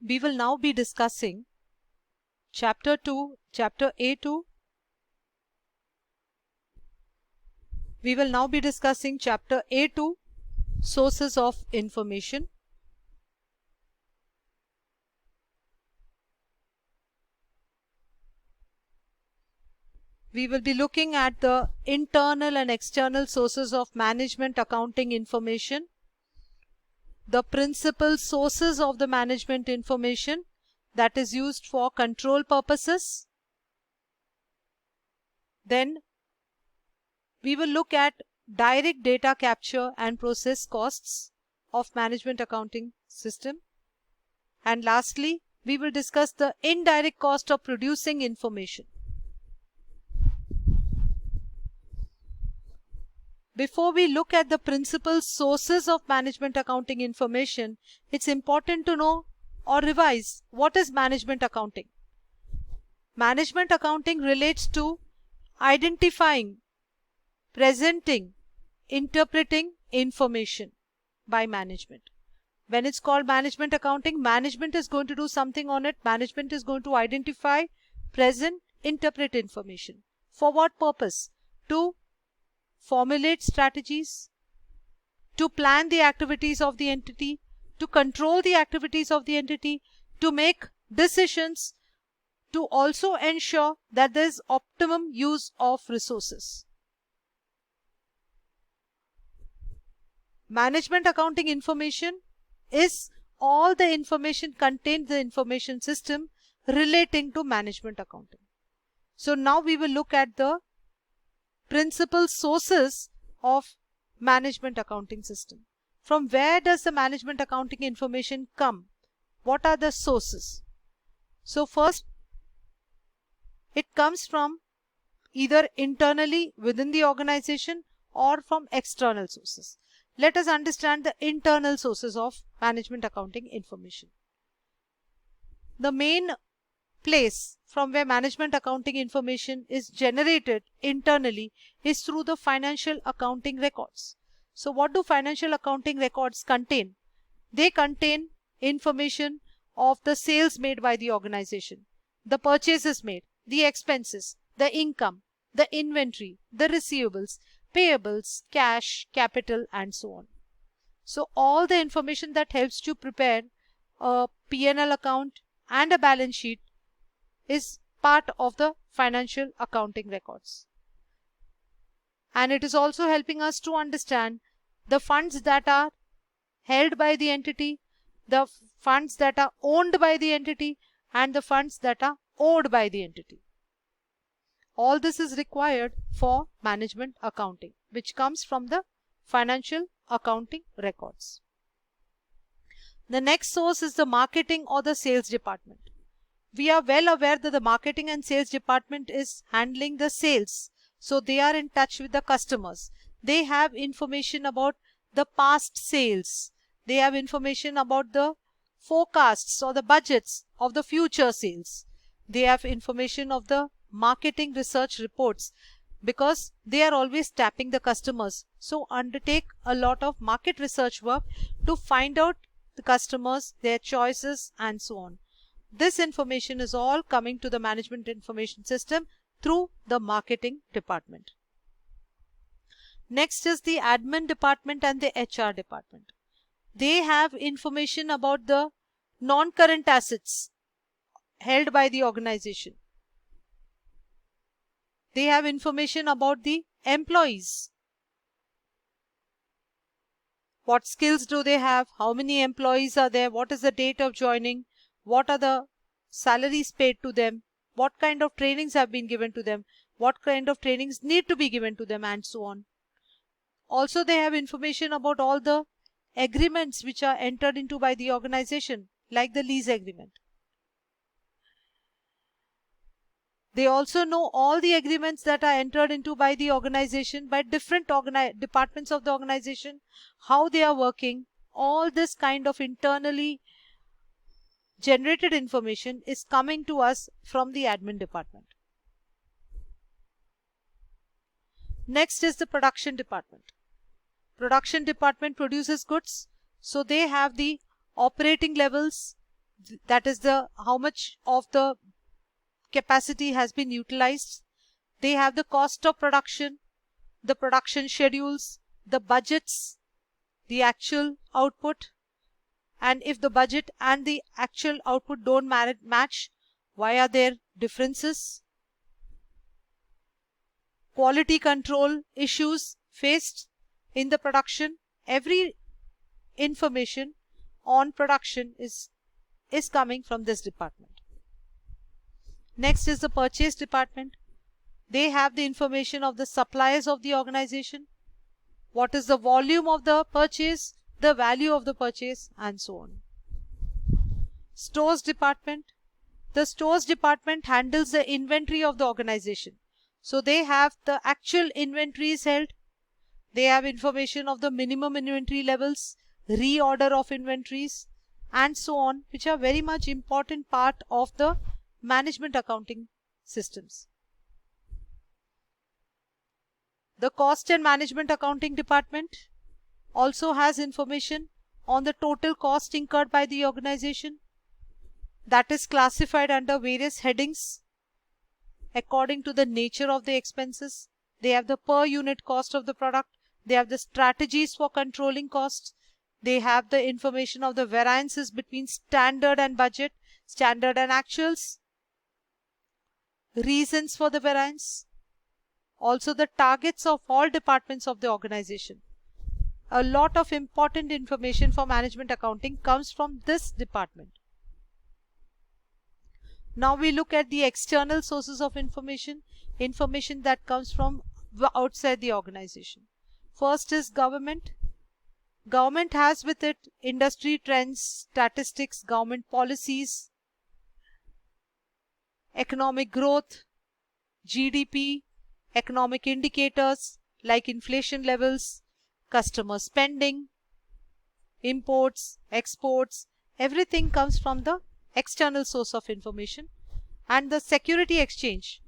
we will now be discussing Chapter 2, Chapter A2. We will now be discussing Chapter A2, Sources of Information. We will be looking at the internal and external sources of management accounting information, the principal sources of the management information that is used for control purposes. Then we will look at direct data capture and process costs of management accounting system. And lastly, we will discuss the indirect cost of producing information. Before we look at the principal sources of management accounting information, it's important to know or revise what is management accounting. Management accounting relates to identifying, presenting, interpreting information by management. When it's called management accounting, management is going to do something on it. Management is going to identify, present, interpret information. For what purpose? To formulate strategies, to plan the activities of the entity, to control the activities of the entity, to make decisions, to also ensure that there is optimum use of resources. Management accounting information is all the information contained in the information system relating to management accounting. So now we will look at the principal sources of management accounting system. From where does the management accounting information come? What are the sources? So first, it comes from either internally within the organization or from external sources. Let us understand the internal sources of management accounting information. The main place from where management accounting information is generated internally is through the financial accounting records. So what do financial accounting records contain? They contain information of the sales made by the organization, the purchases made, the expenses, the income, the inventory, the receivables, payables, cash, capital, and so on. So all the information that helps to prepare a P&L account and a balance sheet is part of the financial accounting records. And it is also helping us to understand the funds that are held by the entity, the funds that are owned by the entity, and the funds that are owed by the entity. All this is required for management accounting, which comes from the financial accounting records. The next source is the marketing or the sales department. We are well aware that the marketing and sales department is handling the sales. So they are in touch with the customers. They have information about the past sales. They have information about the forecasts or the budgets of the future sales. They have information of the marketing research reports because they are always tapping the customers. So undertake a lot of market research work to find out the customers, their choices, and so on. This information is all coming to the management information system through the marketing department. Next is the admin department and the HR department. They have information about the non-current assets held by the organization. They have information about the employees. What skills do they have? How many employees are there? What is the date of joining? What are the salaries paid to them? What kind of trainings have been given to them? What kind of trainings need to be given to them, and so on. Also, they have information about all the agreements which are entered into by the organization, like the lease agreement. They also know all the agreements that are entered into by the organization, by different departments of the organization, how they are working. All this kind of internally generated information is coming to us from the admin department. Next is the production department. Production department produces goods, so they have the operating levels, that is the how much of the capacity has been utilized. They have the cost of production, the production schedules, the budgets, the actual output, and if the budget and the actual output don't match, why are there differences? Quality control issues faced in the production. Every information on production is coming from this department. Next is the purchase department. They have the information of the suppliers of the organization, what is the volume of the purchase, the value of the purchase, and so on. Stores department. The stores department handles the inventory of the organization. So they have the actual inventories held. They have information of the minimum inventory levels, reorder of inventories, and so on, which are very much important part of the management accounting systems. The cost and management accounting department also has information on the total cost incurred by the organization. That is classified under various headings according to the nature of the expenses. They have the per unit cost of the product. They have the strategies for controlling costs. They have the information of the variances between standard and budget, standard and actuals, reasons for the variance, also the targets of all departments of the organization. A lot of important information for management accounting comes from this department. Now we look at the external sources of information, information that comes from outside the organization. First is government. Government has with it industry trends, statistics, government policies, economic growth, GDP, economic indicators like inflation levels, customer spending, imports, exports, everything comes from the external source of information. And the security exchange,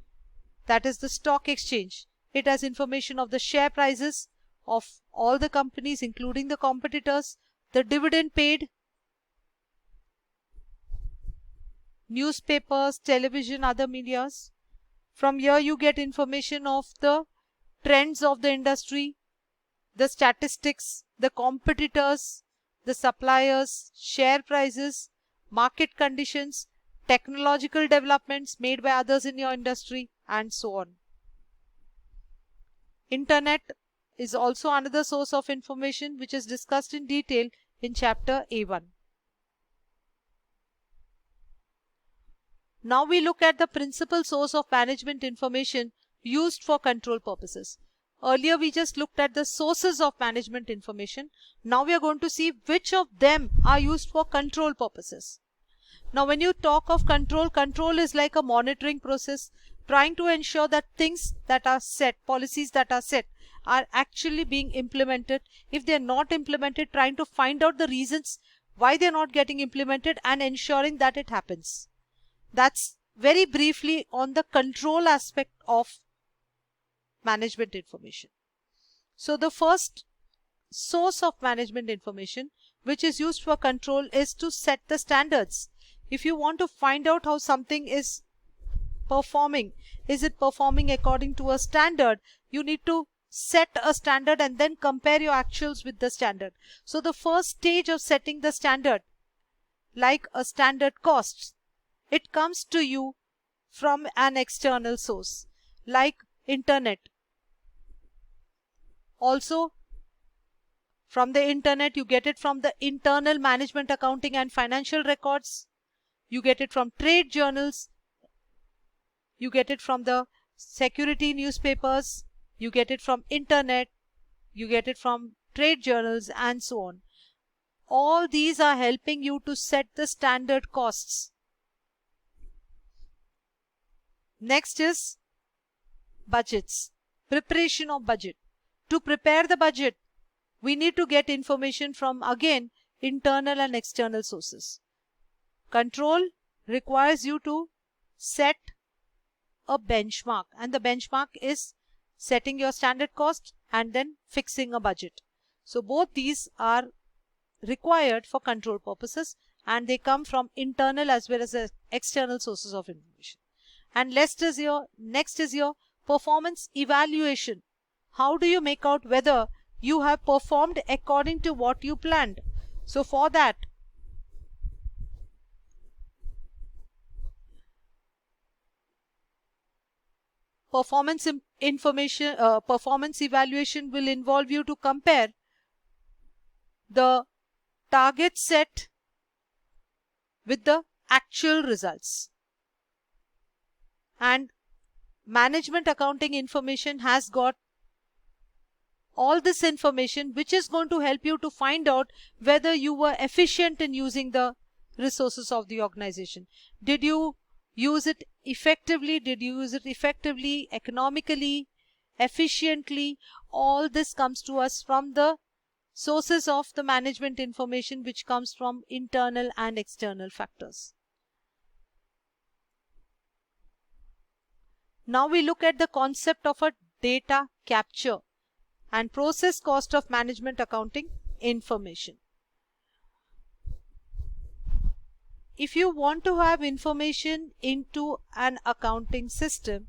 that is the stock exchange, it has information of the share prices of all the companies including the competitors, the dividend paid, newspapers, television, other medias. From here you get information of the trends of the industry, the statistics, the competitors, the suppliers, share prices, market conditions, technological developments made by others in your industry, and so on. Internet is also another source of information which is discussed in detail in chapter A1. Now we look at the principal source of management information used for control purposes. Earlier we just looked at the sources of management information. Now we are going to see which of them are used for control purposes. Now when you talk of control, control is like a monitoring process, trying to ensure that things that are set, policies that are set, are actually being implemented. If they are not implemented, trying to find out the reasons why they are not getting implemented and ensuring that it happens. That's very briefly on the control aspect of management information. So the first source of management information which is used for control is to set the standards. If you want to find out how something is performing, is it performing according to a standard, you need to set a standard and then compare your actuals with the standard. So the first stage of setting the standard, like a standard cost, it comes to you from an external source like internet. Also from the internet you get it from the internal management accounting and financial records. You get it from trade journals. You get it from the security newspapers. You get it from internet. You get it from trade journals and so on. All these are helping you to set the standard costs. Next is budgets, preparation of budget. To prepare the budget, we need to get information from, again, internal and external sources. Control requires you to set a benchmark, and the benchmark is setting your standard cost and then fixing a budget. So both these are required for control purposes, and they come from internal as well as external sources of information. And next is your performance evaluation. How do you make out whether you have performed according to what you planned? So for that, performance evaluation will involve you to compare the target set with the actual results. And management accounting information has got all this information, which is going to help you to find out whether you were efficient in using the resources of the organization. Did you use it effectively? Did you use it effectively, economically, efficiently? All this comes to us from the sources of the management information, which comes from internal and external factors. Now we look at the concept of a data capture and process cost of management accounting information. If you want to have information into an accounting system,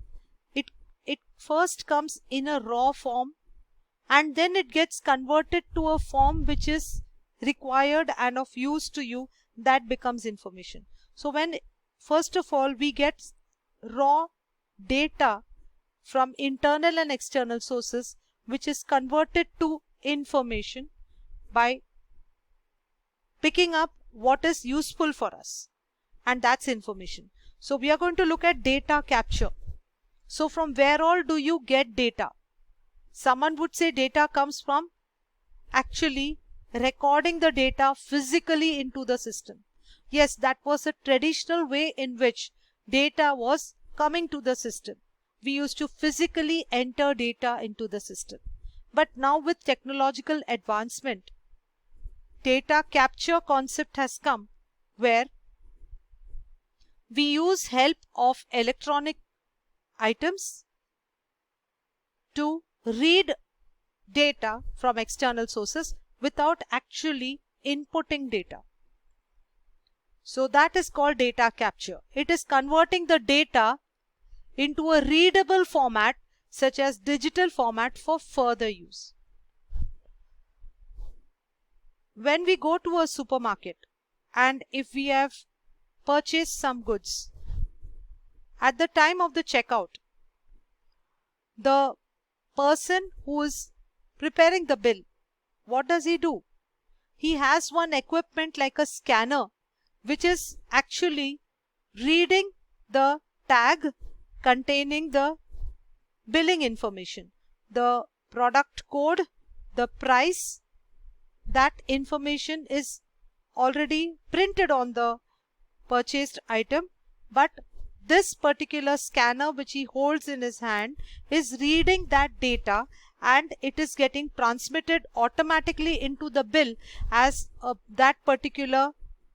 it first comes in a raw form, and then it gets converted to a form which is required and of use to you. That becomes information. So when first of all we get raw data from internal and external sources, which is converted to information by picking up what is useful for us, and that's information. So we are going to look at data capture. So from where all do you get data? Someone would say data comes from actually recording the data physically into the system. Yes, that was a traditional way in which data was coming to the system. We used to physically enter data into the system. But now with technological advancement, data capture concept has come, where we use help of electronic items to read data from external sources without actually inputting data. So that is called data capture. It is converting the data into a readable format, such as digital format, for further use. When we go to a supermarket and if we have purchased some goods, at the time of the checkout, the person who is preparing the bill, what does he do? He has one equipment like a scanner, which is actually reading the tag containing the billing information, the product code, the price. That information is already printed on the purchased item, but this particular scanner which he holds in his hand is reading that data, and it is getting transmitted automatically into the bill as that particular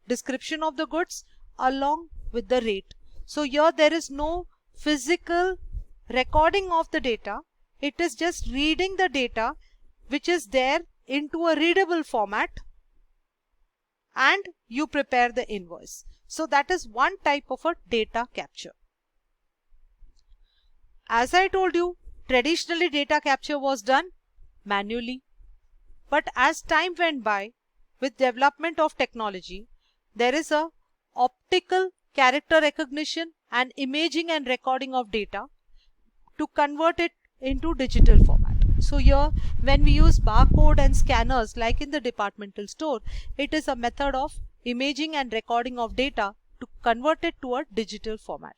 description of the goods along with the rate. So here there is no physical recording of the data. It is just reading the data which is there into a readable format, and you prepare the invoice. So that is one type of a data capture. As I told you, traditionally data capture was done manually, but as time went by, with development of technology, there is a optical character recognition and imaging and recording of data to convert it into digital format. So here, when we use barcode and scanners like in the departmental store, it is a method of imaging and recording of data to convert it to a digital format.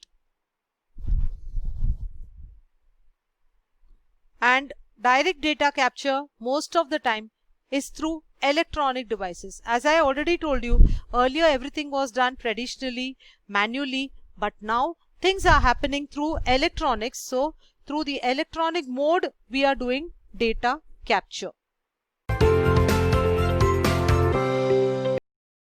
And direct data capture most of the time is through electronic devices. As I already told you earlier, everything was done traditionally, manually, but now things are happening through electronics. So through the electronic mode, we are doing data capture.